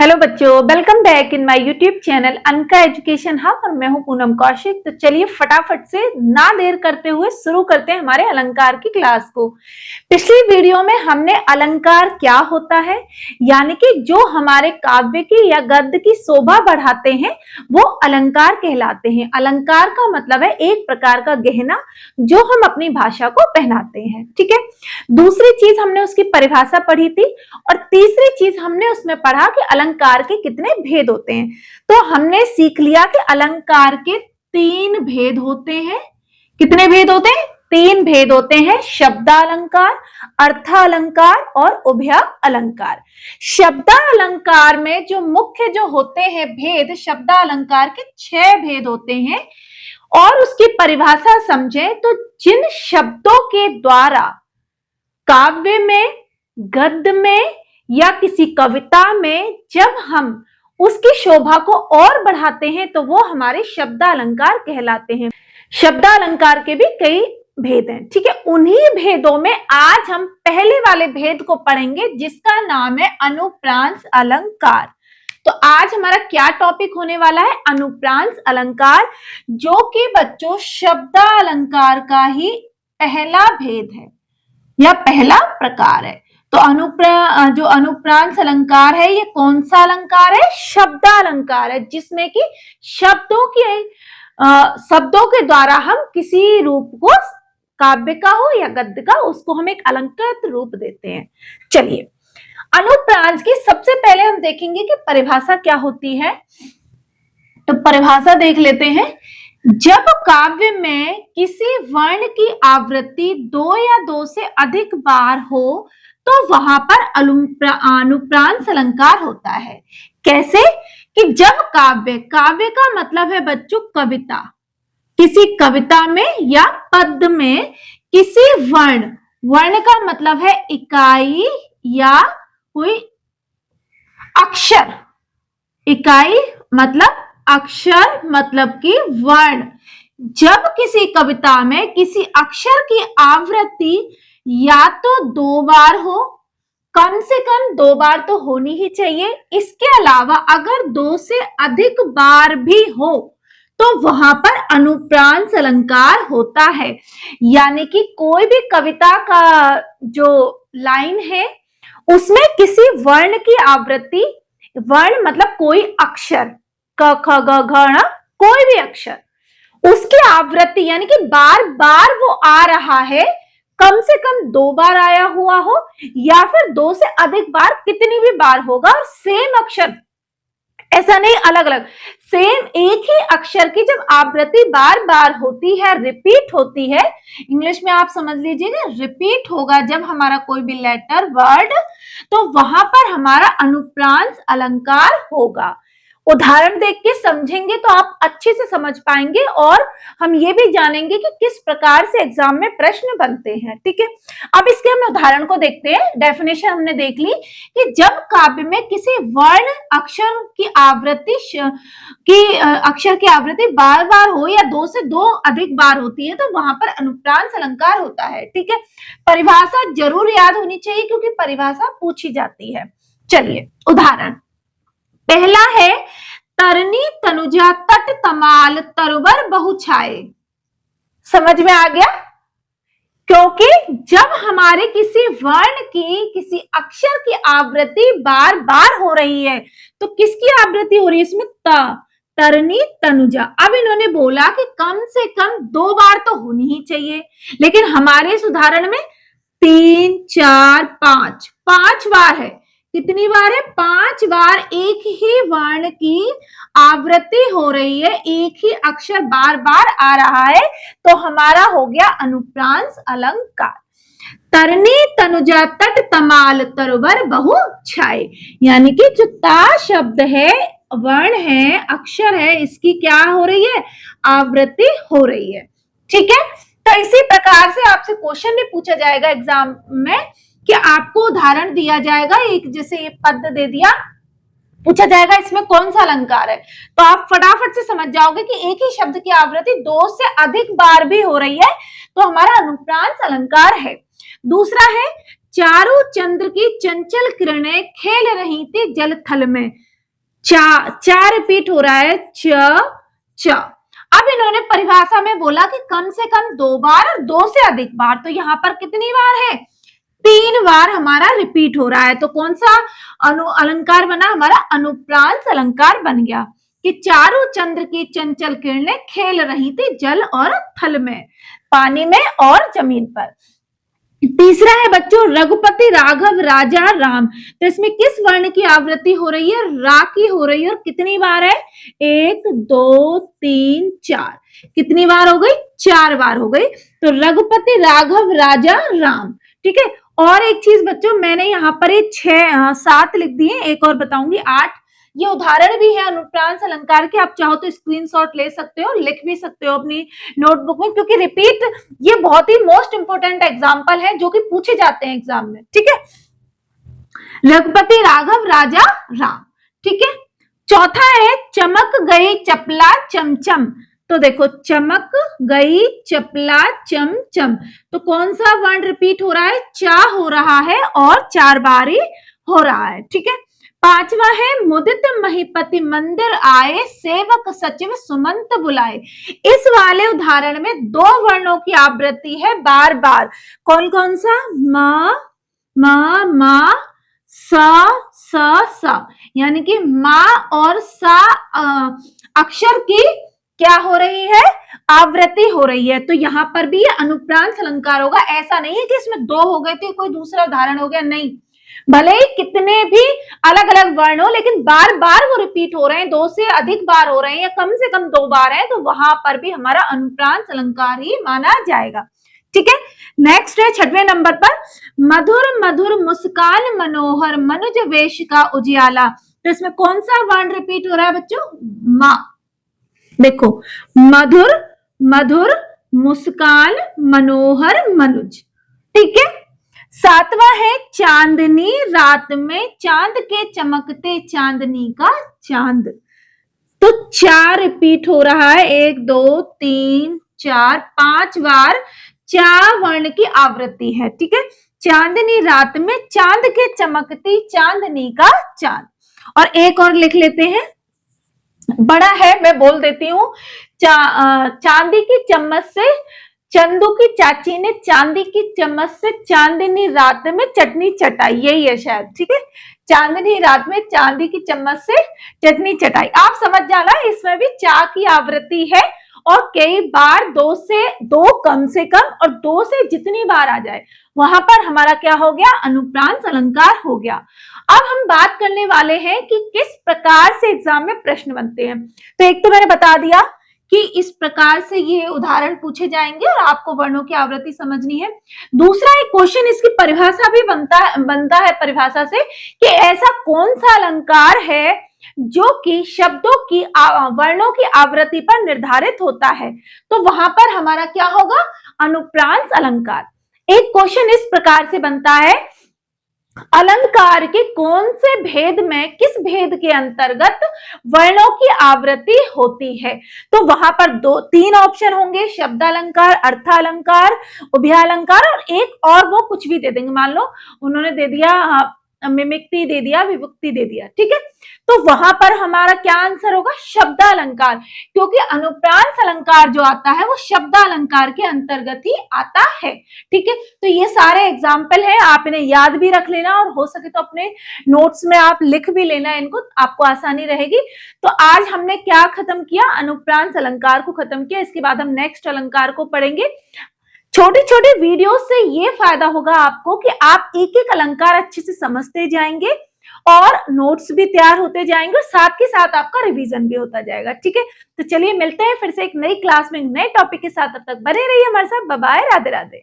Hello बच्चों, welcome back in my YouTube channel Anka education hub और मैं हूं पूनम कौशिक। तो चलिए फटाफट से ना देर करते हुए शुरू करते हैं हमारे अलंकार की क्लास को। पिछली वीडियो में हमने अलंकार क्या होता है यानी कि जो हमारे काव्य की या गद्य की शोभा बढ़ाते हैं वो अलंकार कहलाते हैं। अलंकार का मतलब है एक प्रकार का गहना जो हम अपनी भाषा को पहनाते हैं। ठीक है, दूसरी चीज हमने उसकी परिभाषा पढ़ी थी और तीसरी चीज हमने उसमें पढ़ा कि अलंकार के कितने भेद होते हैं। तो हमने सीख लिया कि अलंकार के 3 भेद होते हैं। कितने भेद होते हैं? 3 भेद होते हैं, शब्दालंकार, अर्थालंकार और उभय अलंकार। शब्दालंकार में जो मुख्य जो होते हैं भेद, शब्दालंकार के 6 भेद होते हैं और उसकी परिभाषा समझें तो जिन शब्दों के द्वारा काव्य में, गद्य में या किसी कविता में जब हम उसकी शोभा को और बढ़ाते हैं तो वो हमारे शब्दालंकार कहलाते हैं। शब्दालंकार के भी कई भेद हैं। ठीक है, उन्हीं भेदों में आज हम पहले वाले भेद को पढ़ेंगे जिसका नाम है अनुप्रांस अलंकार। तो आज हमारा क्या टॉपिक होने वाला है? अनुप्रांस अलंकार, जो कि बच्चों शब्दालंकार का ही पहला भेद है या पहला प्रकार है। तो जो अनुप्रांस अलंकार है ये कौन सा अलंकार है? शब्दालंकार है, जिसमें कि शब्दों के द्वारा हम किसी रूप को, काव्य का हो या गद्य का, उसको हम एक अलंकृत रूप देते हैं। चलिए, अनुप्रांस की सबसे पहले हम देखेंगे कि परिभाषा क्या होती है। तो परिभाषा देख लेते हैं। जब काव्य में किसी वर्ण की आवृत्ति 2 या 2 से अधिक बार हो तो वहां पर अनुप्रांस अलंकार होता है। कैसे? कि जब काव्य का मतलब है बच्चों कविता, किसी कविता में या पद्य में किसी वर्ण का मतलब है इकाई या कोई अक्षर, इकाई मतलब अक्षर मतलब कि वर्ण। जब किसी कविता में किसी अक्षर की आवृत्ति या तो 2 बार हो, कम से कम 2 बार तो होनी ही चाहिए, इसके अलावा अगर 2 से अधिक बार भी हो तो वहां पर अनुप्रांस अलंकार होता है। यानी कि कोई भी कविता का जो लाइन है उसमें किसी वर्ण की आवृत्ति, वर्ण मतलब कोई अक्षर, क ख ग घ ण, कोई भी अक्षर, उसकी आवृत्ति यानी कि बार बार वो आ रहा है, कम से कम 2 बार आया हुआ हो या फिर 2 से अधिक बार, कितनी भी बार होगा, और सेम अक्षर, ऐसा नहीं अलग अलग, सेम एक ही अक्षर की जब आवृत्ति बार बार होती है, रिपीट होती है, इंग्लिश में आप समझ लीजिएगा रिपीट होगा जब हमारा कोई भी लेटर, वर्ड, तो वहां पर हमारा अनुप्रांस अलंकार होगा। उदाहरण देख के समझेंगे तो आप अच्छे से समझ पाएंगे और हम ये भी जानेंगे कि किस प्रकार से एग्जाम में प्रश्न बनते हैं। ठीक है, अब इसके हम उदाहरण को देखते हैं। डेफिनेशन हमने देख ली कि जब काव्य में किसी वर्ण अक्षर की आवृत्ति बार बार हो या 2 से 2 अधिक बार होती है तो वहां पर अनुप्रांस अलंकार होता है। ठीक है, परिभाषा जरूर याद होनी चाहिए क्योंकि परिभाषा पूछी जाती है। चलिए, उदाहरण पहला है, तरनी तनुजा तट तमाल तरुवर बहु छाए। समझ में आ गया? क्योंकि जब हमारे किसी वर्ण की, किसी अक्षर की आवृत्ति बार बार हो रही है तो किसकी आवृत्ति हो रही है इसमें? तरनी तनुजा। अब इन्होंने बोला कि कम से कम 2 बार तो होनी ही चाहिए, लेकिन हमारे इस उदाहरण में 3, 4, 5 बार है। कितनी बार है? 5 बार एक ही वर्ण की आवृत्ति हो रही है, एक ही अक्षर बार बार आ रहा है, तो हमारा हो गया अनुप्रांस अलंकार। तरनी तनुजा तट तमाल तरुवर बहु छाए, यानी कि जो ता शब्द है, वर्ण है, अक्षर है, इसकी क्या हो रही है? आवृत्ति हो रही है। ठीक है, तो इसी प्रकार से आपसे क्वेश्चन भी पूछा जाएगा एग्जाम में कि आपको उदाहरण दिया जाएगा, एक जैसे ये पद दे दिया, पूछा जाएगा इसमें कौन सा अलंकार है, तो आप फटाफट से समझ जाओगे कि एक ही शब्द की आवृत्ति 2 से अधिक बार भी हो रही है तो हमारा अनुप्रांस अलंकार है। दूसरा है, चारों चंद्र की चंचल किरणें खेल रही थी जल थल में। चार रिपीट हो रहा है, च। अब इन्होंने परिभाषा में बोला कि कम से कम 2 बार और 2 से अधिक बार, तो यहां पर कितनी बार है, 3 बार हमारा रिपीट हो रहा है। तो कौन सा अलंकार बना, हमारा अनुप्रांत अलंकार बन गया कि चारों चंद्र की चंचल किरणें खेल रही थी जल और थल में, पानी में और जमीन पर। तीसरा है बच्चों रघुपति राघव राजा राम, तो इसमें किस वर्ण की आवृत्ति हो रही है, रा की हो रही है, और कितनी बार है, 1 2 3 4, कितनी बार हो गई, 4 बार हो गई। तो रघुपति राघव राजा राम, ठीक है। और एक चीज बच्चों, मैंने यहाँ पर 7 लिख दिए, एक और बताऊंगी 8। ये उदाहरण भी है अनुप्रांत अलंकार के, आप चाहो तो स्क्रीनशॉट ले सकते हो, लिख भी सकते हो अपनी नोटबुक में, क्योंकि रिपीट ये बहुत ही मोस्ट इंपोर्टेंट एग्जाम्पल है जो कि पूछे जाते हैं एग्जाम में, ठीक है। रघुपति राघव राजा राम, ठीक है। चौथा है चमक गई चपला चमचम, तो देखो चमक गई चपला चमचम, तो कौन सा वर्ण रिपीट हो रहा है, चा हो रहा है और 4 बार ही हो रहा है, ठीक है। पांचवा है मुदित महीपति मंदिर आए सेवक सचिव सुमंत बुलाए, इस वाले उदाहरण में 2 वर्णों की आवृत्ति है बार बार, कौन कौन सा, मा सा, यानी कि माँ और सा अक्षर की क्या हो रही है, आवृत्ति हो रही है। तो यहाँ पर भी ये अनुप्रांत अलंकार होगा, ऐसा नहीं है कि इसमें 2 हो गए थे कोई दूसरा उदाहरण हो गया, नहीं, भले ही कितने भी अलग अलग वर्ण हो लेकिन बार बार वो रिपीट हो रहे हैं, 2 से अधिक बार हो रहे हैं या कम से कम 2 बार है, तो वहां पर भी हमारा अनुप्रांत अलंकार ही माना जाएगा, ठीक है। नेक्स्ट है 6वें नंबर पर, मधुर मधुर मुस्कान मनोहर मनुज वेश का उजियाला, तो इसमें कौन सा वर्ण रिपीट हो रहा है बच्चों, मा, देखो मधुर मधुर मुस्कान मनोहर मनुज, ठीक है। 7वां है चांदनी रात में चांद के चमकते चांदनी का चांद, तो 4 रिपीट हो रहा है, 1 2 3 4 5 बार 4 वर्ण की आवृत्ति है, ठीक है। चांदनी रात में चांद के चमकती चांदनी का चांद। और एक और लिख लेते हैं, बड़ा है मैं बोल देती हूं, चांदी की चम्मच से चंदू की चाची ने चांदी की चम्मच से चांदनी रात में चटनी चटाई, यही है शायद, ठीक है। चांदनी रात में चांदी की चम्मच से चटनी चटाई, आप समझ जाना इसमें भी चा की आवृत्ति है, और कई बार 2 से 2 कम से कम और 2 से जितनी बार आ जाए वहां पर हमारा क्या हो गया, अनुप्रांत अलंकार हो गया। अब हम बात करने वाले हैं कि किस प्रकार से एग्जाम में प्रश्न बनते हैं। तो एक तो मैंने बता दिया कि इस प्रकार से ये उदाहरण पूछे जाएंगे और आपको वर्णों की आवृत्ति समझनी है। दूसरा एक क्वेश्चन इसकी परिभाषा भी बनता है परिभाषा से कि ऐसा कौन सा अलंकार है जो कि शब्दों की वर्णों की आवृत्ति पर निर्धारित होता है, तो वहां पर हमारा क्या होगा, अनुप्रांत अलंकार। एक क्वेश्चन इस प्रकार से बनता है, अलंकार के कौन से भेद में किस भेद के अंतर्गत वर्णों की आवृत्ति होती है, तो वहां पर 3 ऑप्शन होंगे, शब्दालंकार, अर्थालंकार, उभयालंकार, और एक और वो कुछ भी दे देंगे, मान लो उन्होंने दे दिया मिमिक्ति दे दिया, विभक्ति दे दिया, ठीक है। तो वहां पर हमारा क्या आंसर होगा, शब्दालंकार, क्योंकि अनुप्रांत अलंकार जो आता है वो शब्दालंकार के अंतर्गत ही आता है, ठीक है। तो ये सारे एग्जाम्पल है, आप इन्हें याद भी रख लेना और हो सके तो अपने नोट्स में आप लिख भी लेना इनको, आपको आसानी रहेगी। तो आज हमने क्या खत्म किया, अनुप्रांत अलंकार को खत्म किया, इसके बाद हम नेक्स्ट अलंकार को पढ़ेंगे। छोटी छोटी वीडियो से ये फायदा होगा आपको कि आप एक एक अलंकार अच्छे से समझते जाएंगे और नोट्स भी तैयार होते जाएंगे और साथ के साथ आपका रिवीजन भी होता जाएगा, ठीक है। तो चलिए मिलते हैं फिर से एक नई क्लास में नए टॉपिक के साथ, तब तक बने रहिए हमारे साथ, बाय बाय, राधे राधे।